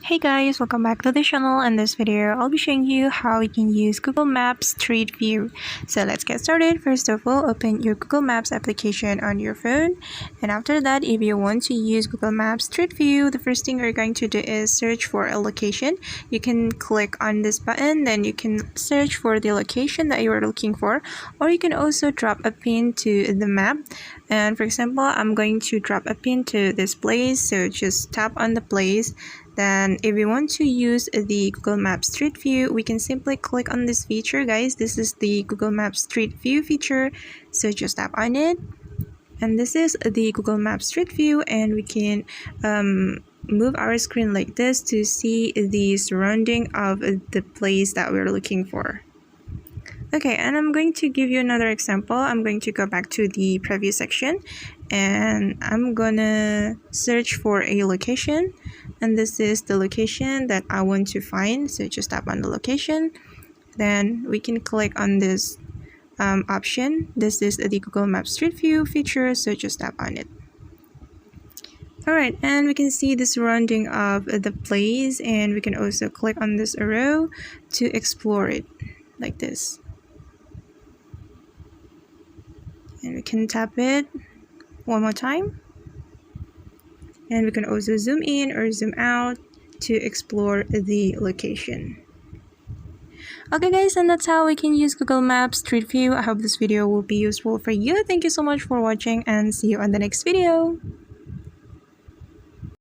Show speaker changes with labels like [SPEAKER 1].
[SPEAKER 1] Hey guys, welcome back to the channel. In this video, I'll be showing you how you can use Google Maps Street View. So let's get started. First of all, open your Google Maps application on your phone. And after that, if you want to use Google Maps Street View, the first thing you're going to do is search for a location. You can click on this button, then you can search for the location that you are looking for. Or you can also drop a pin to the map. And for example, I'm going to drop a pin to this place. So just tap on the place. Then if we want to use the Google Maps Street View, we can simply click on this feature, guys. This is the Google Maps Street View feature. So just tap on it. And this is the Google Maps Street View, and we can move our screen like this to see the surrounding of the place that we're looking for. Okay, and I'm going to give you another example. I'm going to go back to the preview section and I'm gonna search for a location, and this is the location that I want to find. So just tap on the location, then we can click on this option. This is the Google Maps Street View feature, so just tap on it. Alright, and we can see the surrounding of the place, and we can also click on this arrow to explore it like this. And we can tap it one more time, and we can also zoom in or zoom out to explore the location. Okay guys, and that's how we can use Google Maps Street View. I hope this video will be useful for you. Thank you so much for watching, and see you on the next video.